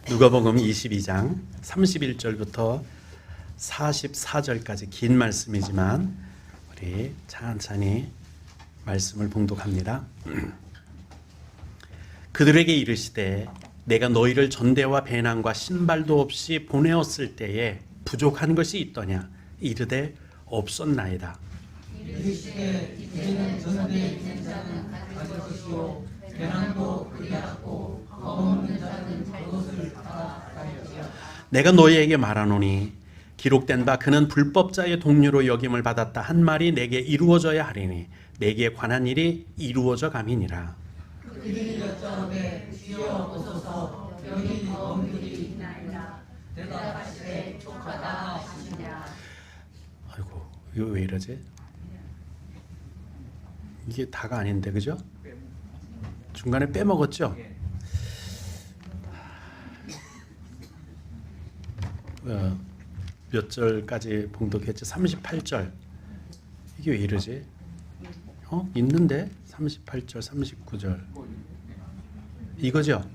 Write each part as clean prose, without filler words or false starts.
누가복음 22장 31절부터 44절까지 긴 말씀이지만 우리 천천히 말씀을 봉독합니다. 그들에게 이르시되 내가 너희를 전대와 배낭과 신발도 없이 보내었을 때에 부족한 것이 있더냐? 이르되 없었나이다. 이르시되 이제는 전대에 있는 자는 가져오시오 배낭도 그리하고 없는 자는 그것을 받아가리라. 내가 너희에게 말하노니 기록된 바 그는 불법자의 동료로 여김을 받았다 한 말이 내게 이루어져야 하리니 내게 관한 일이 이루어져 감이니라. 그들이 여짜오되 주여 오소서 여기 검들이 있나이다. 대답하시되 족하다 하시니라. 아이고 이거 왜 이러지? 이게 다가 아닌데 그죠? 중간에 빼먹었죠? 몇 절까지 봉독했지? 38절. 이게 왜 이러지? 있는데 38절, 39절. 이거죠?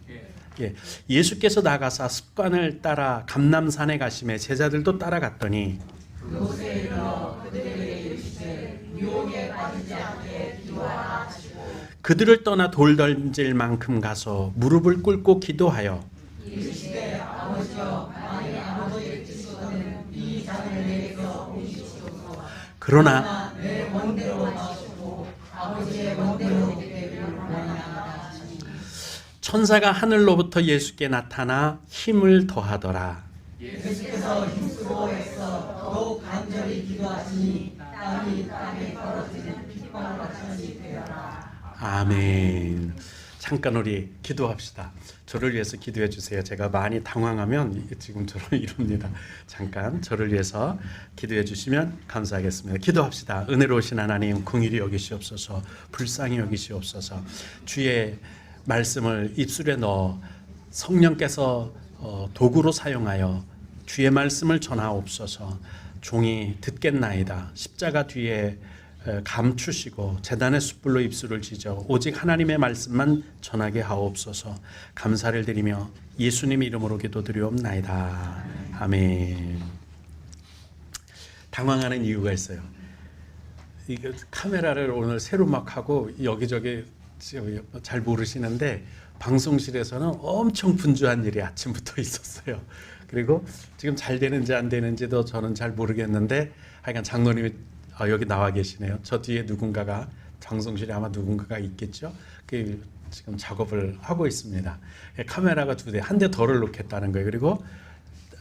예. 예수께서 나가사 습관을 따라 감람산에 가시매 제자들도 따라갔더니 그곳에 이르러 그들에게 이르시되 유혹에 빠지지 않게 기도하라 하시고 그들을 떠나 돌 던질 만큼 가서 무릎을 꿇고 기도하여 이르시되 아버지여 만일 아버지의 뜻이거든 이 잔을 내게서 옮기시옵소서. 그러나 내 원대로 하시고 아버지의 원대로 되기를 원하나이다 하시니 천사가 하늘로부터 예수께 나타나 힘을 더하더라. 예수께서 힘쓰고 애써 더욱 간절히 기도하시니 땀이 땀에 떨어지는 핏방울같이 되어라. 아멘. 잠깐 우리 기도합시다. 저를 위해서 기도해 주세요. 제가 많이 당황하면 지금 저를 이룹니다. 잠깐 저를 위해서 기도해 주시면 감사하겠습니다. 기도합시다. 은혜로우신 하나님 긍휼히 여기시옵소서. 불쌍히 여기시옵소서. 주의 말씀을 입술에 넣어 성령께서 도구로 사용하여 주의 말씀을 전하옵소서. 종이 듣겠나이다. 십자가 뒤에 감추시고 제단의 숯불로 입술을 지져 오직 하나님의 말씀만 전하게 하옵소서. 감사를 드리며 예수님 이름으로 기도드리옵나이다. 아멘. 당황하는 이유가 있어요. 이게 카메라를 오늘 새로 막 하고 여기저기 잘 모르시는데 방송실에서는 엄청 분주한 일이 아침부터 있었어요. 그리고 지금 잘 되는지 안 되는지도 저는 잘 모르겠는데 하여간 장로님이 여기 나와 계시네요. 저 뒤에 누군가가 방송실에 아마 누군가가 있겠죠. 그 지금 작업을 하고 있습니다. 카메라가 두 대, 한 대 덜을 놓겠다는 거예요. 그리고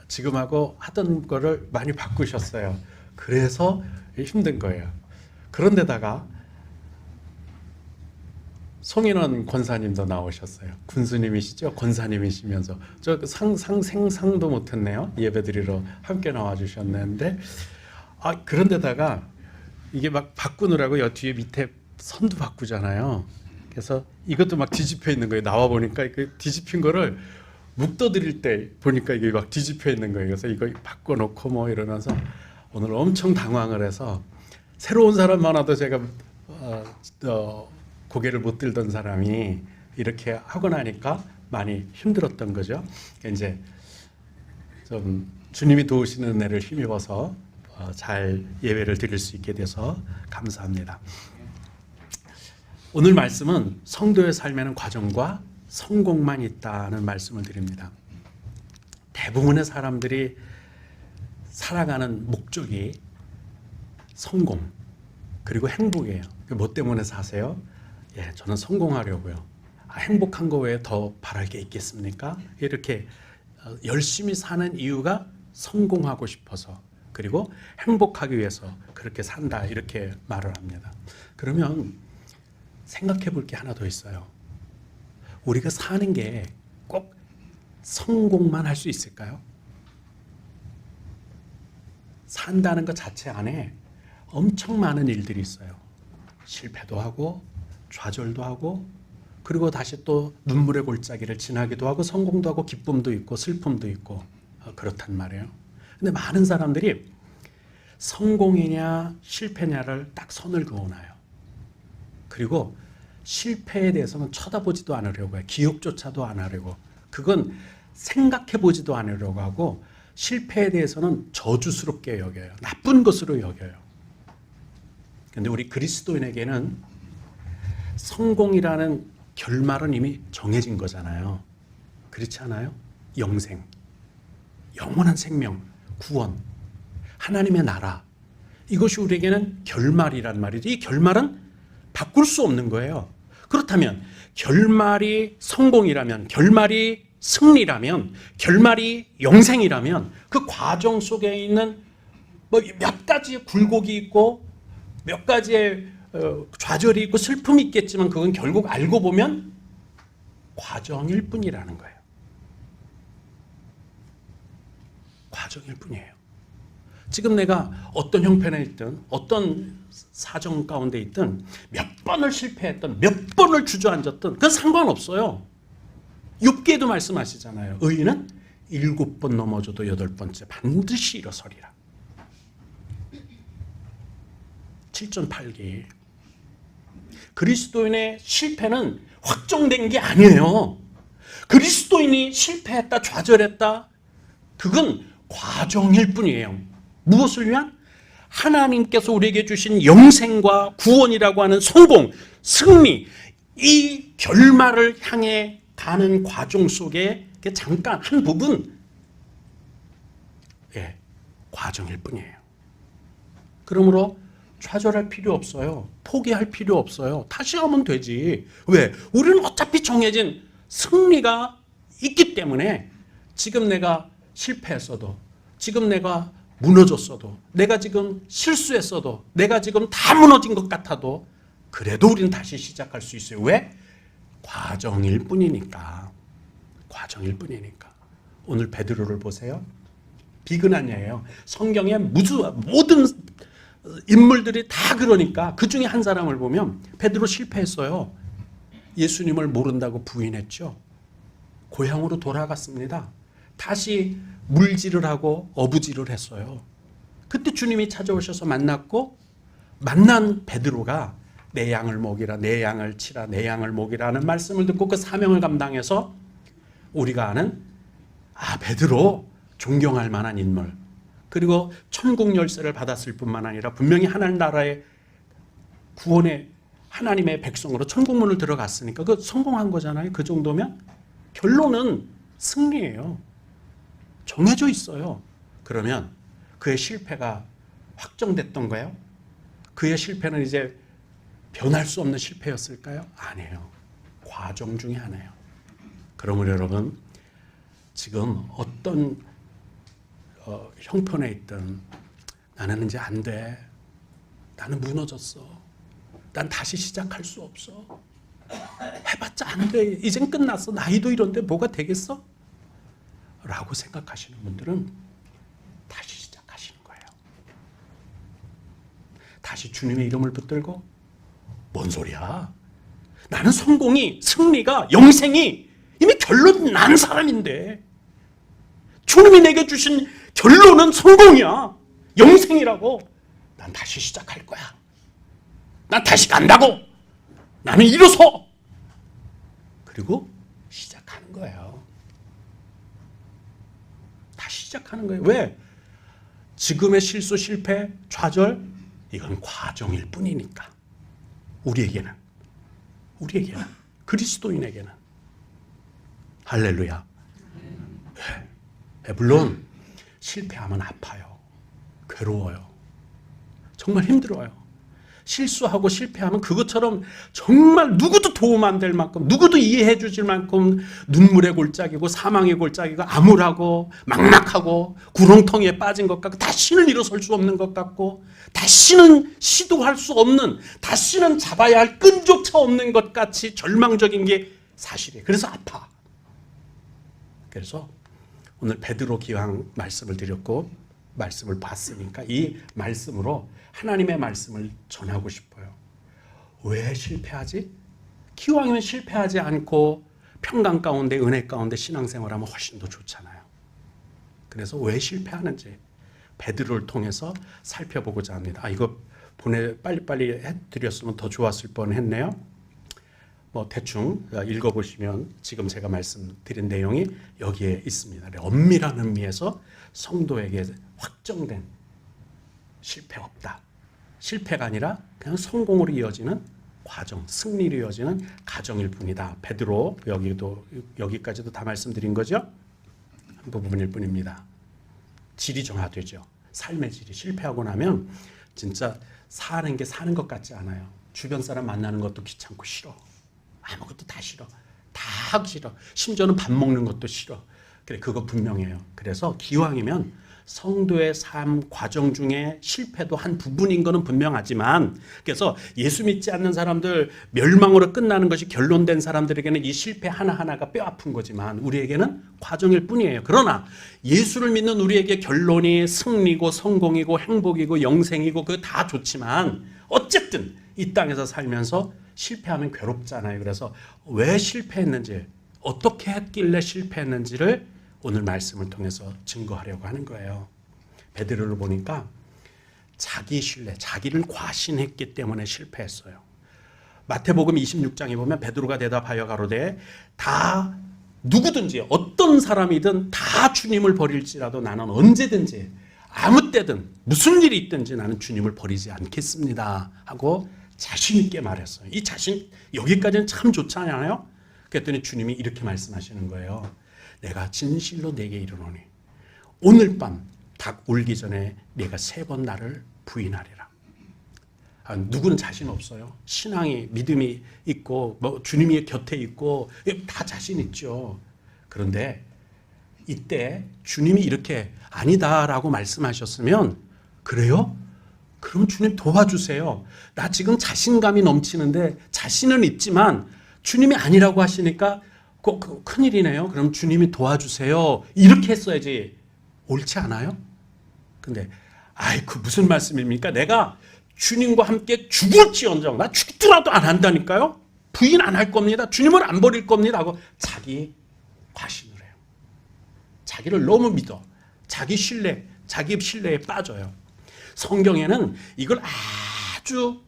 지금하고 하던 거를 많이 바꾸셨어요. 그래서 힘든 거예요. 그런데다가 송인원 권사님도 나오셨어요. 군수님이시죠? 권사님이시면서 저 생상도 못했네요. 예배드리러 함께 나와주셨는데 그런데다가 이게 막 바꾸느라고 여 뒤에 밑에 선도 바꾸잖아요. 그래서 이것도 막 뒤집혀 있는 거예요. 나와 보니까 그 뒤집힌 거를 묵떠드릴 때 보니까 이게 막 뒤집혀 있는 거예요. 그래서 이거 바꿔놓고 뭐 이러면서 오늘 엄청 당황을 해서 새로운 사람만 와도 제가 고개를 못 들던 사람이 이렇게 하고 나니까 많이 힘들었던 거죠. 이제 좀 주님이 도우시는 은혜를 힘입어서 잘 예배를 드릴 수 있게 돼서 감사합니다. 오늘 말씀은 성도의 삶에는 과정과 성공만 있다는 말씀을 드립니다. 대부분의 사람들이 살아가는 목적이 성공 그리고 행복이에요. 뭐 때문에 사세요? 저는 성공하려고요. 행복한 거 외에 더 바랄 게 있겠습니까? 이렇게 열심히 사는 이유가 성공하고 싶어서 그리고 행복하기 위해서 그렇게 산다 이렇게 말을 합니다. 그러면 생각해 볼 게 하나 더 있어요. 우리가 사는 게 꼭 성공만 할 수 있을까요? 산다는 것 자체 안에 엄청 많은 일들이 있어요. 실패도 하고 좌절도 하고 그리고 다시 또 눈물의 골짜기를 지나기도 하고 성공도 하고 기쁨도 있고 슬픔도 있고 그렇단 말이에요. 근데 많은 사람들이 성공이냐 실패냐를 딱 선을 그어놔요. 그리고 실패에 대해서는 쳐다보지도 않으려고 해요. 기억조차도 안 하려고. 그건 생각해 보지도 않으려고 하고 실패에 대해서는 저주스럽게 여겨요. 나쁜 것으로 여겨요. 그런데 우리 그리스도인에게는 성공이라는 결말은 이미 정해진 거잖아요. 그렇지 않아요? 영생, 영원한 생명, 구원, 하나님의 나라, 이것이 우리에게는 결말이란 말이지. 이 결말은 바꿀 수 없는 거예요. 그렇다면 결말이 성공이라면, 결말이 승리라면, 결말이 영생이라면 그 과정 속에 있는 몇 가지의 굴곡이 있고 몇 가지의 좌절이 있고 슬픔이 있겠지만 그건 결국 알고 보면 과정일 뿐이라는 거예요. 과정일 뿐이에요. 지금 내가 어떤 형편에 있든 어떤 사정 가운데 있든 몇 번을 실패했든 몇 번을 주저앉았든 그건 상관없어요. 욥기에도 말씀하시잖아요. 의인은 7번 넘어져도 8번째 반드시 일어서리라. 7전 8기. 그리스도인의 실패는 확정된 게 아니에요. 그리스도인이 실패했다, 좌절했다, 그건 과정일 뿐이에요. 무엇을 위한? 하나님께서 우리에게 주신 영생과 구원이라고 하는 성공, 승리, 이 결말을 향해 가는 과정 속에 잠깐 한 부분, 과정일 뿐이에요. 그러므로 좌절할 필요 없어요. 포기할 필요 없어요. 다시 하면 되지. 왜? 우리는 어차피 정해진 승리가 있기 때문에 지금 내가 실패했어도, 지금 내가 무너졌어도, 내가 지금 실수했어도, 내가 지금 다 무너진 것 같아도 그래도 우리는 다시 시작할 수 있어요. 왜? 과정일 뿐이니까. 과정일 뿐이니까. 오늘 베드로를 보세요. 비근한 예예요. 성경의 모든 인물들이 다 그러니까 그 중에 한 사람을 보면 베드로 실패했어요. 예수님을 모른다고 부인했죠. 고향으로 돌아갔습니다. 다시 물질을 하고 어부질을 했어요. 그때 주님이 찾아오셔서 만났고, 만난 베드로가 내 양을 먹이라, 내 양을 치라, 내 양을 먹이라 하는 말씀을 듣고 그 사명을 감당해서 우리가 아는 베드로, 존경할 만한 인물, 그리고 천국 열쇠를 받았을 뿐만 아니라 분명히 하나님 나라의 구원의 하나님의 백성으로 천국문을 들어갔으니까 그 성공한 거잖아요. 그 정도면 결론은 승리예요. 정해져 있어요. 그러면 그의 실패가 확정됐던 거예요? 그의 실패는 이제 변할 수 없는 실패였을까요? 아니에요. 과정 중에 하나예요. 그러므로 여러분, 지금 어떤 형편에 있든 나는 이제 안 돼. 나는 무너졌어. 난 다시 시작할 수 없어. 해봤자 안 돼. 이젠 끝났어. 나이도 이런데 뭐가 되겠어? 라고 생각하시는 분들은 다시 시작하시는 거예요. 다시 주님의 이름을 붙들고, 뭔 소리야? 나는 성공이, 승리가, 영생이 이미 결론 난 사람인데 주님이 내게 주신 결론은 성공이야, 영생이라고. 난 다시 시작할 거야. 난 다시 간다고. 나는 일어서. 그리고 시작하는 거예요. 다시 시작하는 거예요. 왜? 지금의 실수, 실패, 좌절, 이건 과정일 뿐이니까. 우리에게는, 그리스도인에게는. 할렐루야. 물론 실패하면 아파요. 괴로워요. 정말 힘들어요. 실수하고 실패하면 그것처럼 정말 누구도 도움 안 될 만큼, 누구도 이해해 주질 만큼 눈물의 골짜기고 사망의 골짜기가 암울하고 막막하고 구렁텅이에 빠진 것 같고 다시는 일어설 수 없는 것 같고 다시는 시도할 수 없는, 다시는 잡아야 할 끈조차 없는 것 같이 절망적인 게 사실이에요. 그래서 아파. 그래서 오늘 베드로 기왕 말씀을 드렸고 말씀을 봤으니까 이 말씀으로 하나님의 말씀을 전하고 싶어요. 왜 실패하지? 기왕이면 실패하지 않고 평강 가운데, 은혜 가운데 신앙생활하면 훨씬 더 좋잖아요. 그래서 왜 실패하는지 베드로를 통해서 살펴보고자 합니다. 이거 빨리빨리 해드렸으면 더 좋았을 뻔했네요. 뭐 대충 읽어보시면 지금 제가 말씀드린 내용이 여기에 있습니다. 엄밀한 의미에서 성도에게 확정된 실패 없다. 실패가 아니라 그냥 성공으로 이어지는 과정, 승리로 이어지는 과정일 뿐이다. 베드로 여기까지도 다 말씀드린 거죠. 한 부분일 뿐입니다. 질이 정화되죠. 삶의 질이 실패하고 나면 진짜 사는 게 사는 것 같지 않아요. 주변 사람 만나는 것도 귀찮고 싫어. 아무것도 다 싫어. 다 하기 싫어. 심지어는 밥 먹는 것도 싫어. 그래, 그거 분명해요. 그래서 기왕이면 성도의 삶 과정 중에 실패도 한 부분인 것은 분명하지만, 그래서 예수 믿지 않는 사람들, 멸망으로 끝나는 것이 결론된 사람들에게는 이 실패 하나하나가 뼈아픈 거지만 우리에게는 과정일 뿐이에요. 그러나 예수를 믿는 우리에게 결론이 승리고 성공이고 행복이고 영생이고 그거 다 좋지만 어쨌든 이 땅에서 살면서 실패하면 괴롭잖아요. 그래서 왜 실패했는지, 어떻게 했길래 실패했는지를 오늘 말씀을 통해서 증거하려고 하는 거예요. 베드로를 보니까 자기 신뢰, 자기를 과신했기 때문에 실패했어요. 마태복음 26장에 보면 베드로가 대답하여 가로되 다 누구든지 어떤 사람이든 다 주님을 버릴지라도 나는 언제든지 아무 때든 무슨 일이 있든지 나는 주님을 버리지 않겠습니다 하고 자신 있게 말했어요. 이 자신 여기까지는 참 좋지 않아요? 그랬더니 주님이 이렇게 말씀하시는 거예요. 내가 진실로 내게 이르노니 오늘 밤 닭 울기 전에 내가 3번 나를 부인하리라. 누구는 자신 없어요. 신앙이 믿음이 있고 뭐 주님이 곁에 있고 다 자신 있죠. 그런데 이때 주님이 이렇게 아니다라고 말씀하셨으면 그래요? 그럼 주님 도와주세요. 나 지금 자신감이 넘치는데 자신은 있지만 주님이 아니라고 하시니까 큰일이네요. 그럼 주님이 도와주세요. 이렇게 했어야지. 옳지 않아요? 근데 그 무슨 말씀입니까? 내가 주님과 함께 죽을지언정 나 죽더라도 안 한다니까요. 부인 안 할 겁니다. 주님을 안 버릴 겁니다 하고 자기 과신을 해요. 자기를 너무 믿어. 자기 신뢰에 빠져요. 성경에는 이걸 아주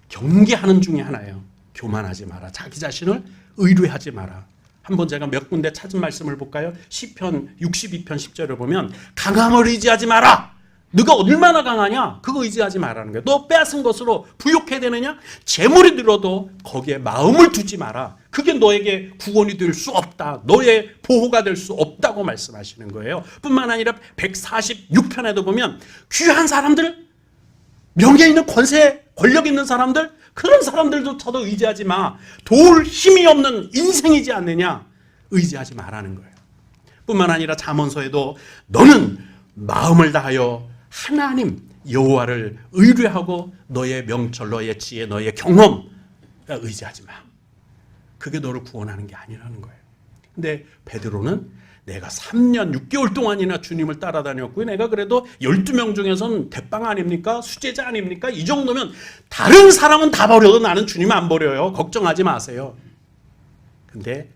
경계하는 중에 하나예요. 교만하지 마라. 자기 자신을 의뢰하지 마라. 한번 제가 몇 군데 찾은 말씀을 볼까요? 시편 62편 10절을 보면 강함을 의지하지 마라. 너가 얼마나 강하냐? 그거 의지하지 말라는 거예요. 너 빼앗은 것으로 부욕해야 되느냐? 재물이 늘어도 거기에 마음을 두지 마라. 그게 너에게 구원이 될 수 없다. 너의 보호가 될 수 없다고 말씀하시는 거예요. 뿐만 아니라 146편에도 보면 귀한 사람들, 명예 있는 권세, 권력 있는 사람들, 그런 사람들조차도 의지하지 마. 도울 힘이 없는 인생이지 않느냐. 의지하지 말라는 거예요. 뿐만 아니라 잠언서에도 너는 마음을 다하여 하나님 여호와를 의뢰하고 너의 명철, 너의 지혜, 너의 경험 의지하지 마. 그게 너를 구원하는 게 아니라는 거예요. 근데 베드로는 내가 3년 6개월 동안이나 주님을 따라다녔고요. 내가 그래도 12명 중에서는 대빵 아닙니까? 수제자 아닙니까? 이 정도면 다른 사람은 다 버려도 나는 주님 안 버려요. 걱정하지 마세요. 근데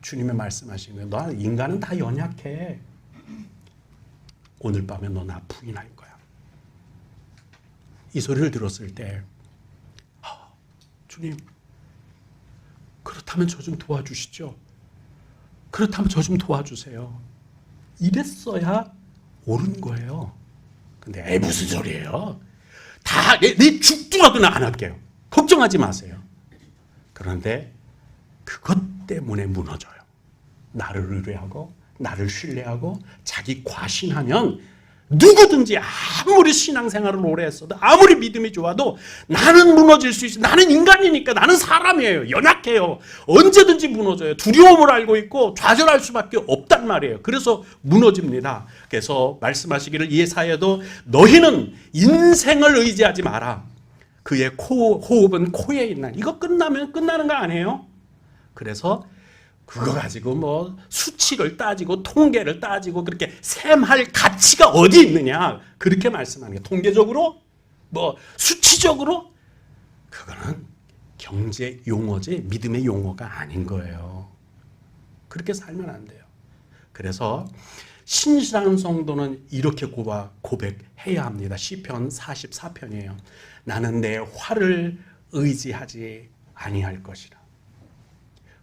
주님의 말씀하신 거예요. 너 인간은 다 연약해. 오늘 밤에 너 나 부인할 거야. 이 소리를 들었을 때 주님 그렇다면 저 좀 도와주시죠. 그렇다면 저 좀 도와주세요. 이랬어야 옳은 거예요. 근데 무슨 소리예요? 다 내 죽더라도 안 할게요. 걱정하지 마세요. 그런데 그것 때문에 무너져요. 나를 의뢰하고 나를 신뢰하고 자기 과신하면 누구든지 아무리 신앙생활을 오래 했어도 아무리 믿음이 좋아도 나는 무너질 수 있어요. 나는 인간이니까. 나는 사람이에요. 연약해요. 언제든지 무너져요. 두려움을 알고 있고 좌절할 수밖에 없단 말이에요. 그래서 무너집니다. 그래서 말씀하시기를 예사야도 너희는 인생을 의지하지 마라. 그의 호흡은 코에 있나. 이거 끝나면 끝나는 거 아니에요? 그래서 그거 가지고 뭐 수치를 따지고 통계를 따지고 그렇게 셈할 가치가 어디 있느냐 그렇게 말씀하는 게 통계적으로 뭐 수치적으로 그거는 경제 용어지 믿음의 용어가 아닌 거예요. 그렇게 살면 안 돼요. 그래서 신실한 성도는 이렇게 고백해야 합니다. 시편 44편이에요. 나는 내 활을 의지하지 아니할 것이라.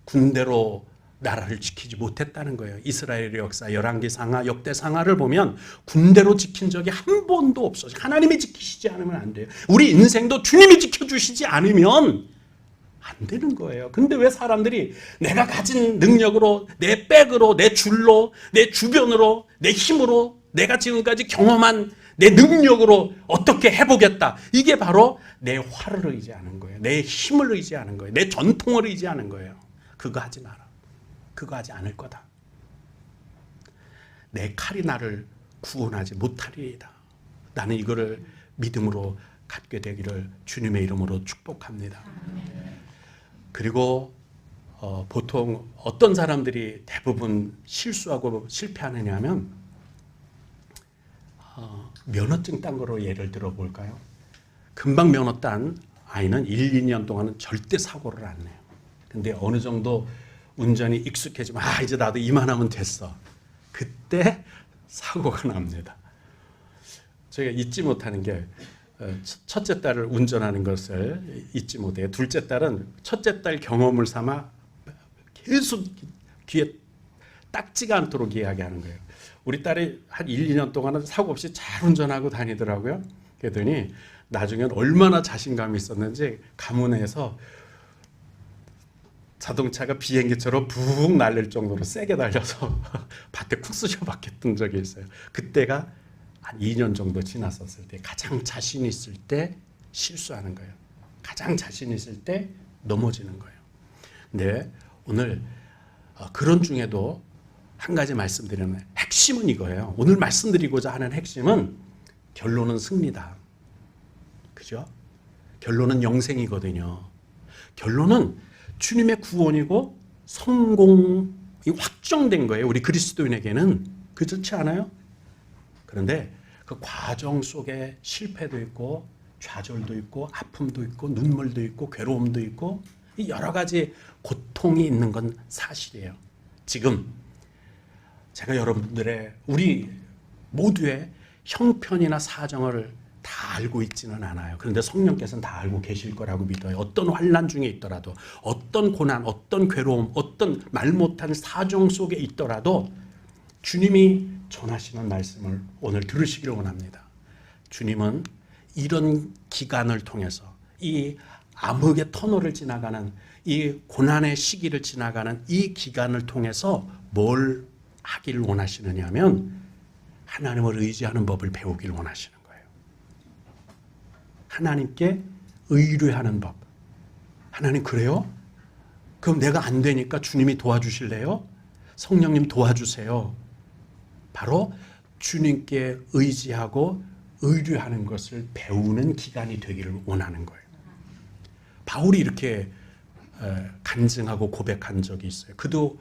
군대로 나라를 지키지 못했다는 거예요. 이스라엘의 역사 열왕기상하 역대상하를 보면 군대로 지킨 적이 한 번도 없어요. 하나님이 지키시지 않으면 안 돼요. 우리 인생도 주님이 지켜주시지 않으면 안 되는 거예요. 근데 왜 사람들이 내가 가진 능력으로, 내 백으로, 내 줄로, 내 주변으로, 내 힘으로, 내가 지금까지 경험한 내 능력으로 어떻게 해보겠다. 이게 바로 내 활을 의지하는 거예요. 내 힘을 의지하는 거예요. 내 전통을 의지하는 거예요. 그거 하지 마라. 그거 하지 않을 거다. 내 칼이 나를 구원하지 못하리이다. 나는 이거를 믿음으로 갖게 되기를 주님의 이름으로 축복합니다. 그리고 보통 어떤 사람들이 대부분 실수하고 실패하느냐 하면 면허증 딴 거로 예를 들어 볼까요? 금방 면허 딴 아이는 1, 2년 동안은 절대 사고를 안 내요. 근데 어느 정도 운전이 익숙해지면 이제 나도 이만하면 됐어. 그때 사고가 납니다. 저희가 잊지 못하는 게 첫째 딸을 운전하는 것을 잊지 못해요. 둘째 딸은 첫째 딸 경험을 삼아 계속 귀에 딱지가 않도록 이야기하는 거예요. 우리 딸이 한 1, 2년 동안은 사고 없이 잘 운전하고 다니더라고요. 그랬더니 나중엔 얼마나 자신감이 있었는지 가문에서 자동차가 비행기처럼 붕 날릴 정도로 세게 달려서 밭에 쿡 쑤셔 박혔던 적이 있어요. 그때가 한 2년 정도 지났었을 때 가장 자신 있을 때 실수하는 거예요. 가장 자신 있을 때 넘어지는 거예요. 근데 오늘 그런 중에도 한 가지 말씀드리면 핵심은 이거예요. 오늘 말씀드리고자 하는 핵심은 결론은 승리다. 그죠? 결론은 영생이거든요. 결론은 주님의 구원이고 성공이 확정된 거예요. 우리 그리스도인에게는. 그렇지 않아요? 그런데 그 과정 속에 실패도 있고 좌절도 있고 아픔도 있고 눈물도 있고 괴로움도 있고 여러 가지 고통이 있는 건 사실이에요. 지금 제가 여러분들의 우리 모두의 형편이나 사정을 다 알고 있지는 않아요. 그런데 성령께서는 다 알고 계실 거라고 믿어요. 어떤 환난 중에 있더라도, 어떤 고난, 어떤 괴로움, 어떤 말 못한 사정 속에 있더라도 주님이 전하시는 말씀을 오늘 들으시기를 원합니다. 주님은 이런 기간을 통해서 이 암흑의 터널을 지나가는 이 고난의 시기를 지나가는 이 기간을 통해서 뭘 하기를 원하시느냐 하면 하나님을 의지하는 법을 배우기를 원하시는 거예요. 하나님께 의뢰하는 법. 하나님 그래요? 그럼 내가 안 되니까 주님이 도와주실래요? 성령님 도와주세요. 바로 주님께 의지하고 의뢰하는 것을 배우는 기간이 되기를 원하는 거예요. 바울이 이렇게 간증하고 고백한 적이 있어요. 그도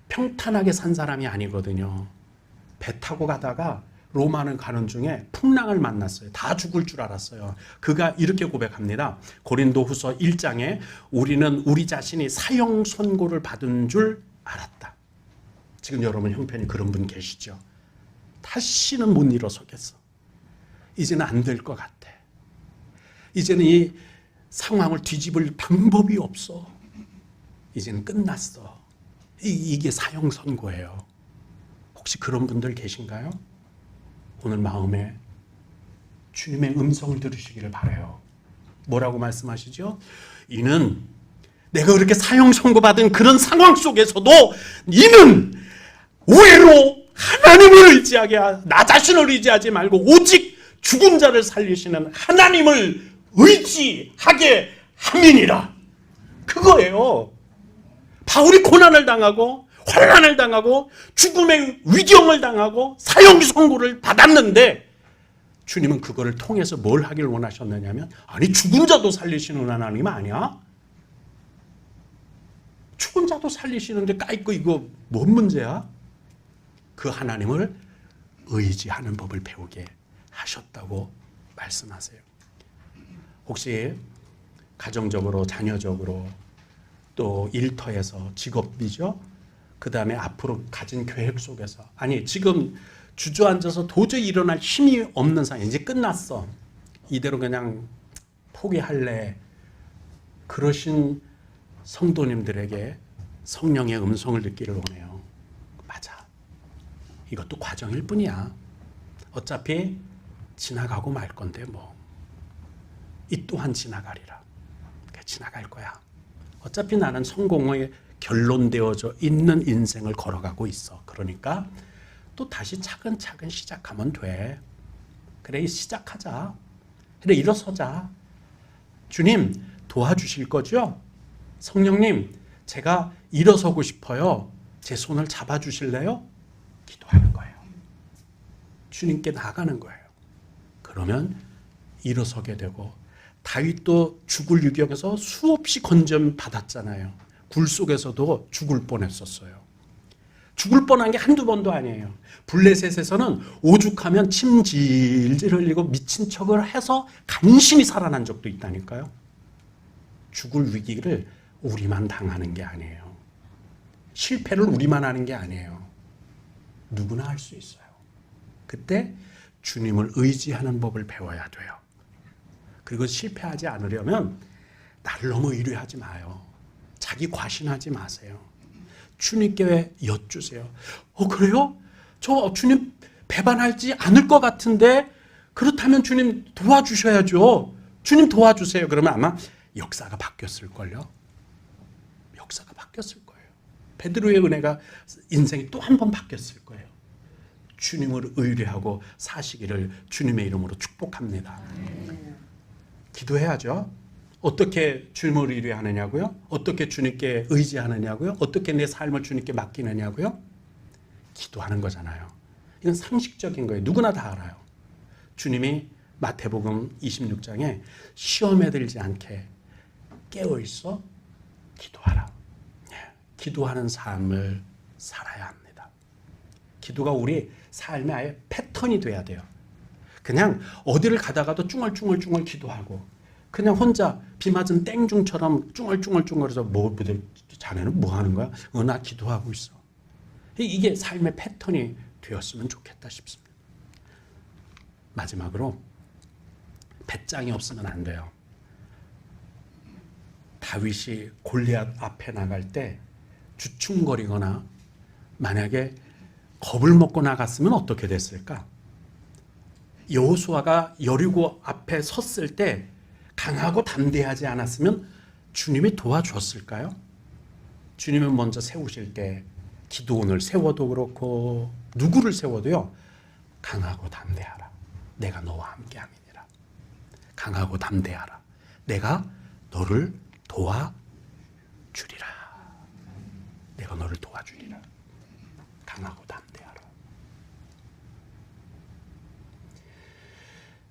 평탄하게 산 사람이 아니거든요. 배 타고 가다가 로마를 가는 중에 풍랑을 만났어요. 다 죽을 줄 알았어요. 그가 이렇게 고백합니다. 고린도후서 1장에 우리는 우리 자신이 사형 선고를 받은 줄 알았다. 지금 여러분 형편이 그런 분 계시죠? 다시는 못 일어서겠어. 이제는 안 될 것 같아. 이제는 이 상황을 뒤집을 방법이 없어. 이제는 끝났어. 이게 사형 선고예요. 혹시 그런 분들 계신가요? 오늘 마음에 주님의 음성을 들으시기를 바라요. 뭐라고 말씀하시죠? 이는 내가 그렇게 사형 선고받은 그런 상황 속에서도 이는 오해로 하나님을 의지하게 나 자신을 의지하지 말고 오직 죽은 자를 살리시는 하나님을 의지하게 함이니라. 그거예요. 바울이 고난을 당하고 환난을 당하고 죽음의 위경을 당하고 사형 선고를 받았는데 주님은 그거를 통해서 뭘 하길 원하셨느냐면 아니 죽은 자도 살리시는 하나님 아니야? 죽은 자도 살리시는데 까이고 이거 뭔 문제야? 그 하나님을 의지하는 법을 배우게 하셨다고 말씀하세요. 혹시 가정적으로 자녀적으로 또 일터에서 직업이죠. 그 다음에 앞으로 가진 계획 속에서 아니 지금 주저앉아서 도저히 일어날 힘이 없는 상황 이제 끝났어. 이대로 그냥 포기할래. 그러신 성도님들에게 성령의 음성을 듣기를 원해요. 맞아. 이것도 과정일 뿐이야. 어차피 지나가고 말 건데 뭐. 이 또한 지나가리라. 지나갈 거야. 어차피 나는 성공에 결론되어져 있는 인생을 걸어가고 있어. 그러니까 또 다시 차근차근 시작하면 돼. 그래, 시작하자. 그래, 일어서자. 주님 도와주실 거죠? 성령님, 제가 일어서고 싶어요. 제 손을 잡아주실래요? 기도하는 거예요. 주님께 나가는 거예요. 그러면 일어서게 되고, 다윗도 죽을 유경에서 수없이 건전 받았잖아요. 굴 속에서도 죽을 뻔했었어요. 죽을 뻔한 게 한두 번도 아니에요. 블레셋에서는 오죽하면 침 질질 흘리고 미친 척을 해서 간신히 살아난 적도 있다니까요. 죽을 위기를 우리만 당하는 게 아니에요. 실패를 우리만 하는 게 아니에요. 누구나 할 수 있어요. 그때 주님을 의지하는 법을 배워야 돼요. 그리고 실패하지 않으려면 나를 너무 의뢰하지 마요. 자기 과신하지 마세요. 주님께 여쭈세요. 그래요? 저 주님 배반하지 않을 것 같은데, 그렇다면 주님 도와주셔야죠. 주님 도와주세요. 그러면 아마 역사가 바뀌었을걸요. 역사가 바뀌었을 거예요. 베드로의 은혜가 인생이 또 한 번 바뀌었을 거예요. 주님을 의뢰하고 사시기를 주님의 이름으로 축복합니다. 기도해야죠. 어떻게 주님을 의뢰하느냐고요? 어떻게 주님께 의지하느냐고요? 어떻게 내 삶을 주님께 맡기느냐고요? 기도하는 거잖아요. 이건 상식적인 거예요. 누구나 다 알아요. 주님이 마태복음 26장에 시험에 들지 않게 깨어있어 기도하라. 기도하는 삶을 살아야 합니다. 기도가 우리 삶의 아예 패턴이 돼야 돼요. 그냥 어디를 가다가도 쭝얼쭝얼 기도하고, 그냥 혼자 비 맞은 땡중처럼 쭝얼쭝얼해서 자네는 뭐 하는 거야? 나 기도하고 있어. 이게 삶의 패턴이 되었으면 좋겠다 싶습니다. 마지막으로 배짱이 없으면 안 돼요. 다윗이 골리앗 앞에 나갈 때 주춤거리거나 만약에 겁을 먹고 나갔으면 어떻게 됐을까? 여호수아가 여리고 앞에 섰을 때 강하고 담대하지 않았으면 주님이 도와줬을까요? 주님은 먼저 세우실 때 기드온을 세워도 그렇고 누구를 세워도요, 강하고 담대하라. 내가 너와 함께함이니라. 강하고 담대하라. 내가 너를 도와주리라. 내가 너를 도와주리라. 강하고 담대하라.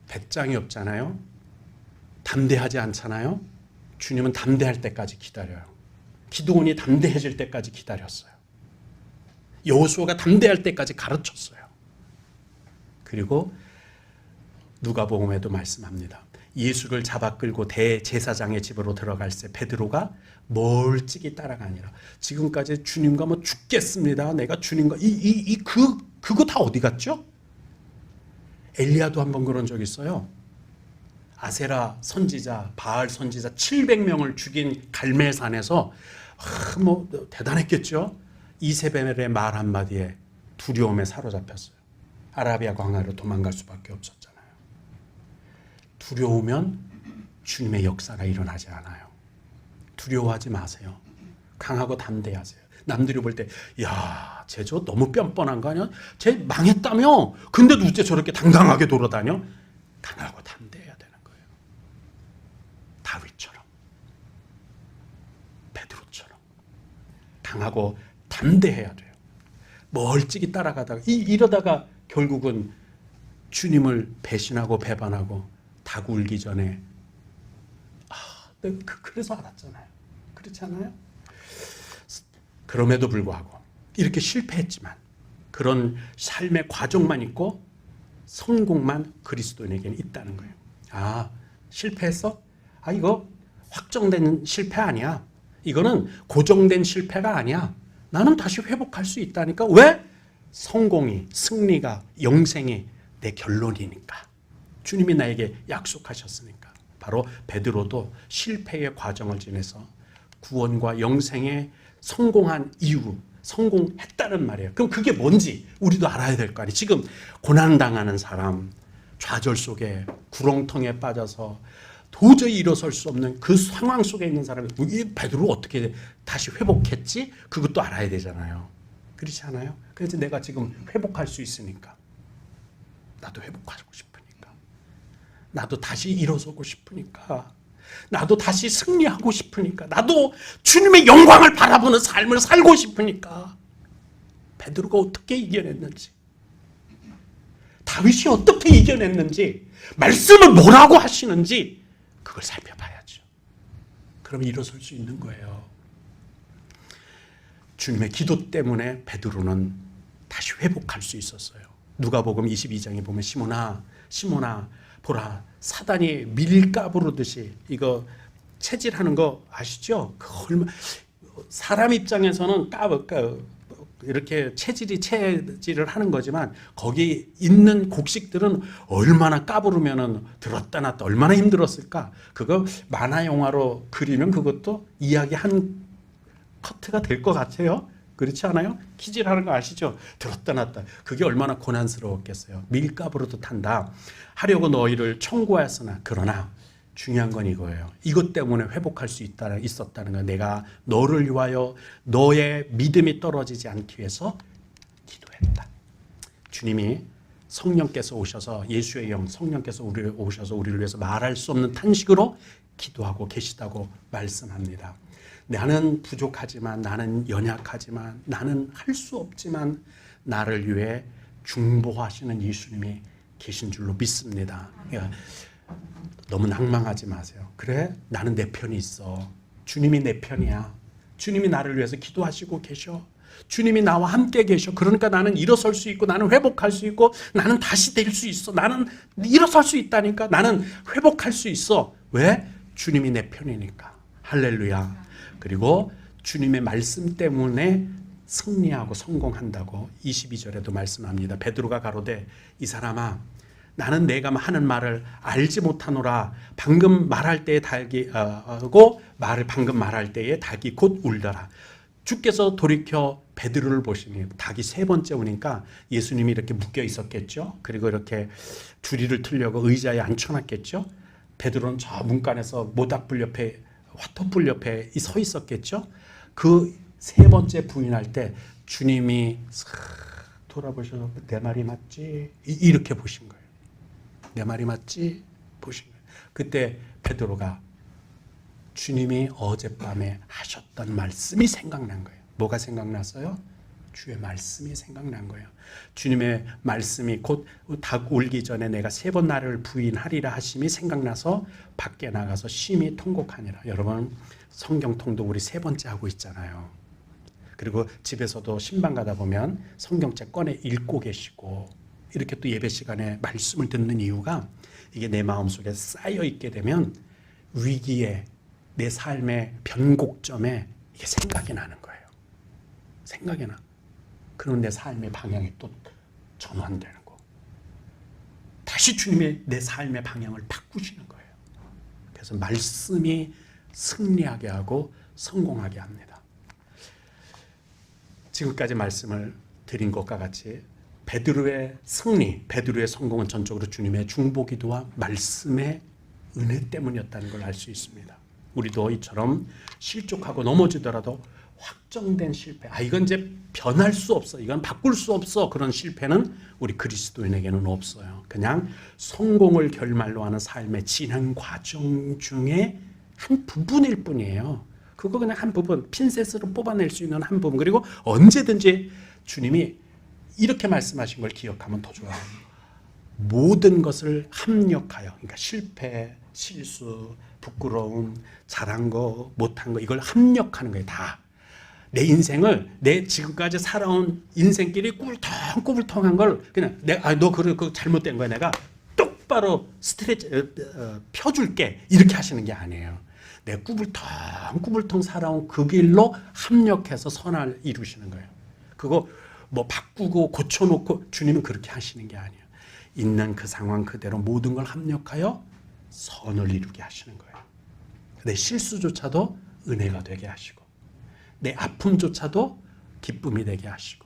배짱이 없잖아요. 담대하지 않잖아요. 주님은 담대할 때까지 기다려요. 기드온이 담대해질 때까지 기다렸어요. 여호수아가 담대할 때까지 가르쳤어요. 그리고 누가복음에도 말씀합니다. 예수를 잡아 끌고 대제사장의 집으로 들어갈 때 베드로가 멀찍이 따라가니라. 지금까지 주님과 뭐 죽겠습니다. 내가 주님과 그거 다 어디 갔죠? 엘리야도 한번 그런 적 있어요. 아세라 선지자, 바알 선지자 700명을 죽인 갈멜산에서 뭐 대단했겠죠. 이세벨의 말 한마디에 두려움에 사로잡혔어요. 아라비아 광야로 도망갈 수밖에 없었잖아요. 두려우면 주님의 역사가 일어나지 않아요. 두려워하지 마세요. 강하고 담대하세요. 남들이 볼 때, 야, 쟤 저 너무 뻔뻔한 거 아니야? 쟤 망했다며? 근데도 어째 저렇게 당당하게 돌아다녀? 강하고 담대해야 되는 거예요. 다윗처럼, 베드로처럼 강하고 담대해야 돼요. 멀찍이 따라가다가 이러다가 결국은 주님을 배신하고 배반하고 닭 울기 전에 그래서 알았잖아요. 그렇지 않아요? 그럼에도 불구하고 이렇게 실패했지만 그런 삶의 과정만 있고 성공만 그리스도인에게는 있다는 거예요. 실패했어? 이거 확정된 실패 아니야. 이거는 고정된 실패가 아니야. 나는 다시 회복할 수 있다니까. 왜? 성공이, 승리가, 영생이 내 결론이니까. 주님이 나에게 약속하셨으니까. 바로 베드로도 실패의 과정을 지내서 구원과 영생에 성공한 이유, 성공했다는 말이에요. 그럼 그게 뭔지 우리도 알아야 될 거 아니에요. 지금 고난당하는 사람, 좌절 속에 구렁텅에 빠져서 도저히 일어설 수 없는 그 상황 속에 있는 사람이 베드로 어떻게 다시 회복했지? 그것도 알아야 되잖아요. 그렇지 않아요? 그래서 내가 지금 회복할 수 있으니까, 나도 회복하고 싶으니까, 나도 다시 일어서고 싶으니까, 나도 다시 승리하고 싶으니까, 나도 주님의 영광을 바라보는 삶을 살고 싶으니까. 베드로가 어떻게 이겨냈는지, 다윗이 어떻게 이겨냈는지, 말씀을 뭐라고 하시는지 그걸 살펴봐야죠. 그럼 일어설 수 있는 거예요. 주님의 기도 때문에 베드로는 다시 회복할 수 있었어요. 누가복음 22장에 보면 시몬아 보라, 사단이 밀가부르듯이, 이거 체질하는 거 아시죠? 사람 입장에서는 이렇게 체질을 하는 거지만, 거기 있는 곡식들은 얼마나 까부르면은 들었다 놨다 얼마나 힘들었을까. 그거 만화 영화로 그리면 그것도 이야기 한 커트가 될 것 같아요. 그렇지 않아요? 키질하는 거 아시죠? 들었다 놨다. 그게 얼마나 고난스러웠겠어요. 밀가부르도 탄다 하려고 너희를 청구하였으나, 그러나 중요한 건 이거예요. 이것 때문에 회복할 수 있었다는 거. 내가 너를 위하여 너의 믿음이 떨어지지 않기 위해서 기도했다. 주님이 성령께서 오셔서, 예수의 영 성령께서 우리를 위해서 말할 수 없는 탄식으로 기도하고 계시다고 말씀합니다. 나는 부족하지만, 나는 연약하지만, 나는 할 수 없지만 나를 위해 중보하시는 예수님이 계신 줄로 믿습니다. 그러니까 너무 낭망하지 마세요. 그래, 나는 내 편이 있어. 주님이 내 편이야. 주님이 나를 위해서 기도하시고 계셔. 주님이 나와 함께 계셔. 그러니까 나는 일어설 수 있고, 나는 회복할 수 있고, 나는 다시 될 수 있어. 나는 일어설 수 있다니까. 나는 회복할 수 있어. 왜? 주님이 내 편이니까. 할렐루야. 그리고 주님의 말씀 때문에 승리하고 성공한다고 22절에도 말씀합니다. 베드로가 가로되, 이 사람아, 나는 내가 하는 말을 알지 못하노라. 방금 말할 때에 닭이 방금 말할 때에 닭이 곧 울더라. 주께서 돌이켜 베드로를 보시니, 닭이 세 번째 우니까 예수님이 이렇게 묶여 있었겠죠. 그리고 이렇게 주리를 틀려고 의자에 앉혀놨겠죠. 베드로는 저 문간에서 모닥불 옆에, 화토불 옆에 서 있었겠죠. 그 세 번째 부인할 때 주님이 돌아보셔서 내 말이 맞지? 이렇게 보신 거예요. 내 말이 맞지? 보신 거예요. 그때 베드로가 주님이 어젯밤에 하셨던 말씀이 생각난 거예요. 뭐가 생각났어요? 주의 말씀이 생각난 거예요. 주님의 말씀이 곧 닭 울기 전에 내가 세 번 나를 부인하리라 하심이 생각나서 밖에 나가서 심히 통곡하니라. 여러분, 성경통도 우리 세 번째 하고 있잖아요. 그리고 집에서도 신방 가다 보면 성경책 꺼내 읽고 계시고, 이렇게 또 예배 시간에 말씀을 듣는 이유가, 이게 내 마음속에 쌓여 있게 되면 위기에, 내 삶의 변곡점에 이게 생각이 나는 거예요. 생각이 나. 그럼 내 삶의 방향이 또 전환되는 거. 다시 주님이 내 삶의 방향을 바꾸시는 거예요. 그래서 말씀이 승리하게 하고 성공하게 합니다. 지금까지 말씀을 드린 것과 같이 베드로의 승리, 베드로의 성공은 전적으로 주님의 중보기도와 말씀의 은혜 때문이었다는 걸 알 수 있습니다. 우리도 이처럼 실족하고 넘어지더라도 확정된 실패, 이건 이제 변할 수 없어, 이건 바꿀 수 없어, 그런 실패는 우리 그리스도인에게는 없어요. 그냥 성공을 결말로 하는 삶의 진행 과정 중에 한 부분일 뿐이에요. 그거 그냥 한 부분, 핀셋으로 뽑아낼 수 있는 한 부분. 그리고 언제든지 주님이 이렇게 말씀하신 걸 기억하면 더 좋아요. 모든 것을 합력하여, 그러니까 실패, 실수, 부끄러움, 잘한 거, 못한 거, 이걸 합력하는 거예요. 다. 내 인생을, 내 지금까지 살아온 인생길이 꾸불텅꾸불텅한 걸 그냥 너 그거 잘못된 거야, 내가 똑바로 펴줄게, 이렇게 하시는 게 아니에요. 내 꾸불텅 살아온 그 길로 합력해서 선을 이루시는 거예요. 그거 뭐 바꾸고 고쳐놓고, 주님은 그렇게 하시는 게 아니에요. 있는 그 상황 그대로 모든 걸 합력하여 선을 이루게 하시는 거예요. 내 실수조차도 은혜가 되게 하시고 내 아픔조차도 기쁨이 되게 하시고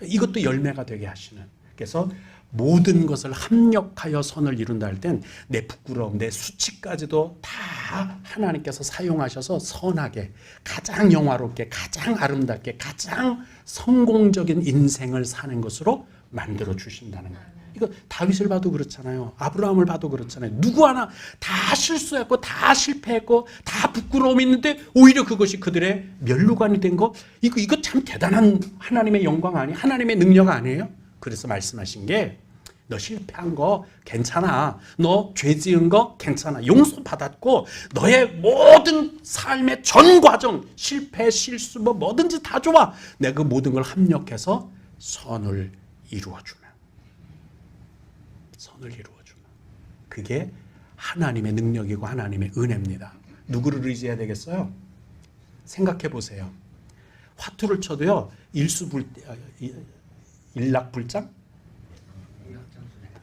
이것도 열매가 되게 하시는, 그래서 모든 것을 합력하여 선을 이룬다 할 땐 내 부끄러움, 내 수치까지도 다 하나님께서 사용하셔서 선하게, 가장 영화롭게, 가장 아름답게, 가장 성공적인 인생을 사는 것으로 만들어 주신다는 거예요. 이거 다윗을 봐도 그렇잖아요. 아브라함을 봐도 그렇잖아요. 누구 하나 다 실수했고 다 실패했고 다 부끄러움이 있는데 오히려 그것이 그들의 멸류관이 된 거, 이거 참 대단한 하나님의 영광 아니에요? 하나님의 능력 아니에요? 그래서 말씀하신 게 너 실패한 거 괜찮아. 너 죄 지은 거 괜찮아. 용서받았고 너의 모든 삶의 전 과정, 실패, 실수 뭐든지 다 좋아. 내가 그 모든 걸 합력해서 선을 이루어주면. 선을 이루어주면. 그게 하나님의 능력이고 하나님의 은혜입니다. 누구를 의지해야 되겠어요? 생각해 보세요. 화투를 쳐도요. 일락불장?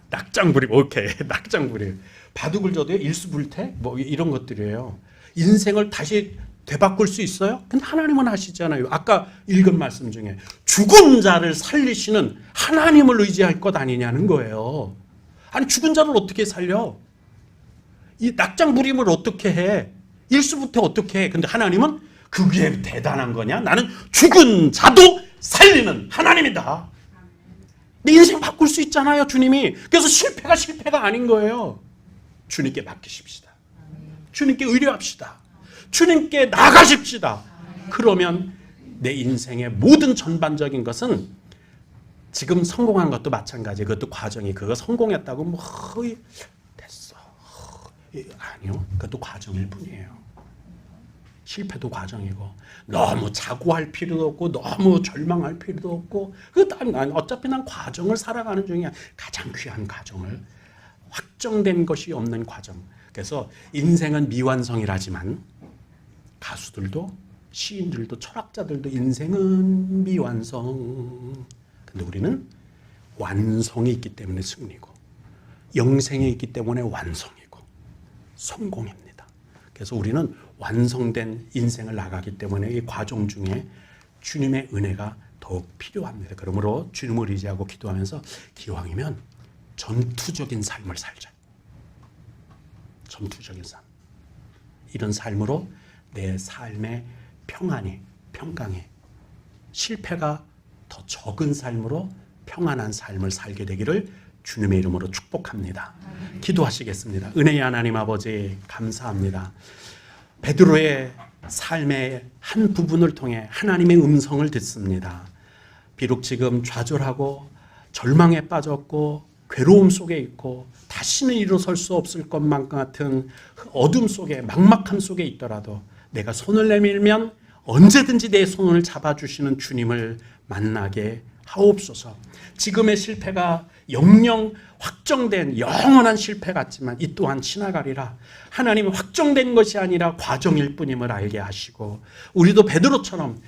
낙장불입. 오케이. 낙장불입. 바둑을 쳐도요. 일수불태? 뭐 이런 것들이에요. 인생을 다시 되바꿀 수 있어요? 근데 하나님은 하시잖아요. 아까 읽은 말씀 중에 죽은 자를 살리시는 하나님을 의지할 것 아니냐는 거예요. 아니 죽은 자를 어떻게 살려? 이 낙장불임을 어떻게 해? 일수부터 어떻게 해? 근데 하나님은 그게 대단한 거냐? 나는 죽은 자도 살리는 하나님이다. 내 인생 바꿀 수 있잖아요, 주님이. 그래서 실패가 아닌 거예요. 주님께 맡기십시다. 주님께 의뢰합시다. 주님께 나가십시다. 그러면 내 인생의 모든 전반적인 것은 지금 성공한 것도 마찬가지. 그것도 과정이, 그거 성공했다고 뭐 됐어. 아니요. 그것도 과정일 뿐이에요. 실패도 과정이고 너무 자고할 필요도 없고 너무 절망할 필요도 없고 어차피 난 과정을 살아가는 중이야. 가장 귀한 과정을, 확정된 것이 없는 과정. 그래서 인생은 미완성이라지만 가수들도 시인들도 철학자들도 인생은 미완성. 근데 우리는 완성이 있기 때문에 승리고 영생이 있기 때문에 완성이고 성공입니다. 그래서 우리는 완성된 인생을 나가기 때문에 이 과정 중에 주님의 은혜가 더욱 필요합니다. 그러므로 주님을 의지하고 기도하면서 기왕이면 전투적인 삶을 살자. 전투적인 삶. 이런 삶으로 내 삶의 평강이, 실패가 더 적은 삶으로 평안한 삶을 살게 되기를 주님의 이름으로 축복합니다. 기도하시겠습니다. 은혜의 하나님 아버지 감사합니다. 베드로의 삶의 한 부분을 통해 하나님의 음성을 듣습니다. 비록 지금 좌절하고 절망에 빠졌고 괴로움 속에 있고 다시는 일어설 수 없을 것만 같은 어둠 속에, 막막함 속에 있더라도 내가 손을 내밀면 언제든지 내 손을 잡아주시는 주님을 만나게 하옵소서. 지금의 실패가 영영 확정된 영원한 실패 같지만 이 또한 지나가리라. 하나님은 확정된 것이 아니라 과정일 뿐임을 알게 하시고 우리도 베드로처럼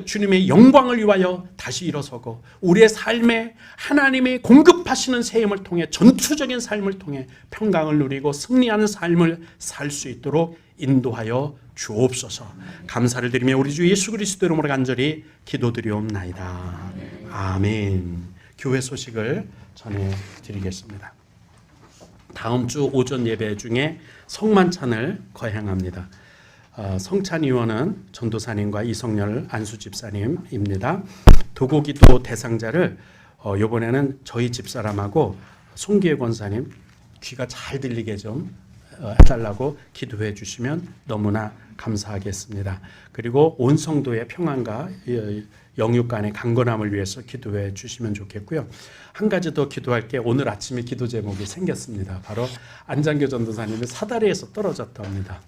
주님의 영광을 위하여 다시 일어서고 우리의 삶에 하나님이 공급하시는 새 힘을 통해 전투적인 삶을 통해 평강을 누리고 승리하는 삶을 살 수 있도록 인도하여 주옵소서. 감사를 드리며 우리 주 예수 그리스도 이름으로 간절히 기도드리옵나이다. 아멘. 교회 소식을 전해드리겠습니다. 다음 주 오전 예배 중에 성만찬을 거행합니다. 성찬위원은 전도사님과 이성열 안수집사님입니다. 도고기도 대상자를 이번에는 저희 집사람하고 송기회 권사님 귀가 잘 들리게 좀 해달라고 기도해 주시면 너무나 감사하겠습니다. 그리고 온 성도의 평안과 영육 간의 강건함을 위해서 기도해 주시면 좋겠고요. 한 가지 더 기도할 게 오늘 아침에 기도 제목이 생겼습니다. 바로 안장교 전도사님이 사다리에서 떨어졌답니다.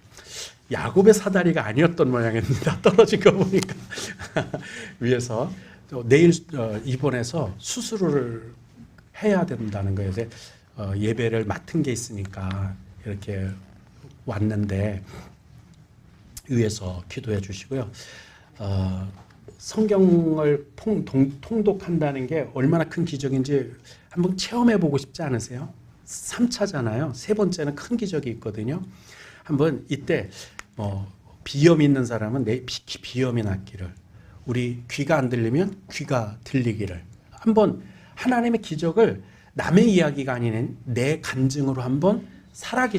야곱의 사다리가 아니었던 모양입니다. 떨어진 거 보니까 위에서 내일 입원해서 수술을 해야 된다는 거예요. 예배를 맡은 게 있으니까 이렇게 왔는데 위에서 기도해 주시고요. 성경을 통독한다는 게 얼마나 큰 기적인지 한번 체험해 보고 싶지 않으세요? 3차잖아요. 세 번째는 큰 기적이 있거든요. 한번 이때 비염이 있는 사람은 내 비염이 낫기를, 우리 귀가 안 들리면 귀가 들리기를, 한번 하나님의 기적을 남의 이야기가 아닌 내 간증으로 한번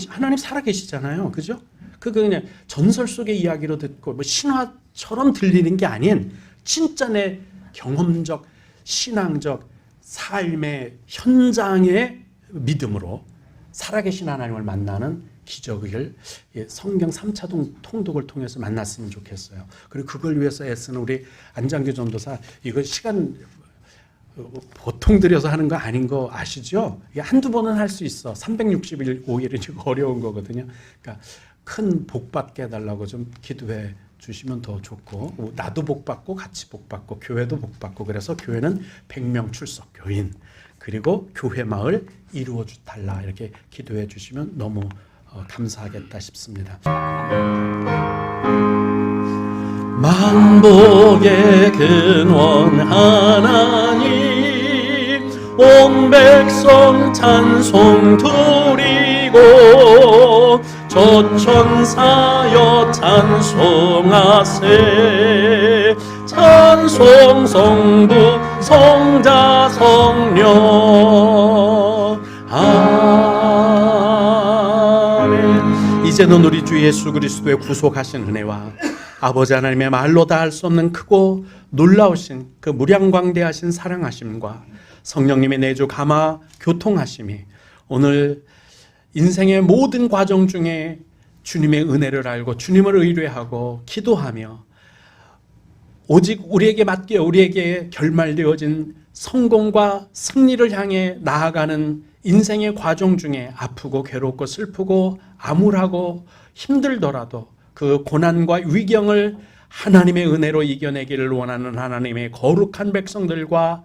하나님 살아계시잖아요. 그죠? 그냥 전설 속의 이야기로 듣고 뭐 신화처럼 들리는 게 아닌 진짜 내 경험적, 신앙적 삶의 현장의 믿음으로 살아계신 하나님을 만나는 기적을 성경 3차 통독을 통해서 만났으면 좋겠어요. 그리고 그걸 위해서 애쓰는 우리 안장규 전도사, 이거 시간 보통 들여서 하는 거 아닌 거 아시죠? 이게 한두 번은 할 수 있어. 365일은 이거 어려운 거거든요. 그러니까 큰 복 받게 해달라고 좀 기도해 주시면 더 좋고, 나도 복 받고 같이 복 받고 교회도 복 받고, 그래서 교회는 100명 출석 교인, 그리고 교회 마을 이루어 달라, 이렇게 기도해 주시면 너무 감사하겠다 싶습니다. 만복의 근원 하나님, 온 백성 찬송 드리고, 저천사여 찬송하세. 찬송 성부 성자 성령 아멘. 이제는 우리 주 예수 그리스도의 구속하신 은혜와 아버지 하나님의 말로 다 할 수 없는 크고 놀라우신 그 무량광대하신 사랑하심과 성령님의 내주 감화 교통하심이 오늘 인생의 모든 과정 중에 주님의 은혜를 알고 주님을 의뢰하고 기도하며 오직 우리에게 맡겨 우리에게 결말되어진 성공과 승리를 향해 나아가는 인생의 과정 중에 아프고 괴롭고 슬프고 암울하고 힘들더라도 그 고난과 위경을 하나님의 은혜로 이겨내기를 원하는 하나님의 거룩한 백성들과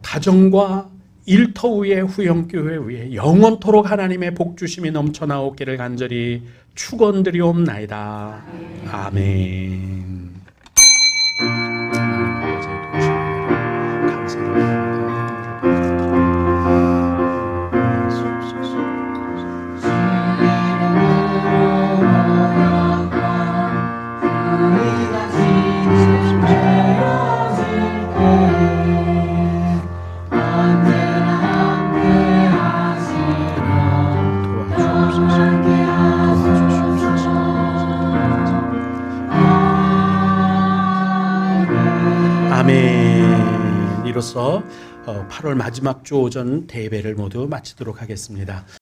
가정과 일터 위에 후영교회 위에 영원토록 하나님의 복주심이 넘쳐나오기를 간절히 축원드리옵나이다. 아멘. 아멘. 이로써 8월 마지막 주 오전 대예배를 모두 마치도록 하겠습니다.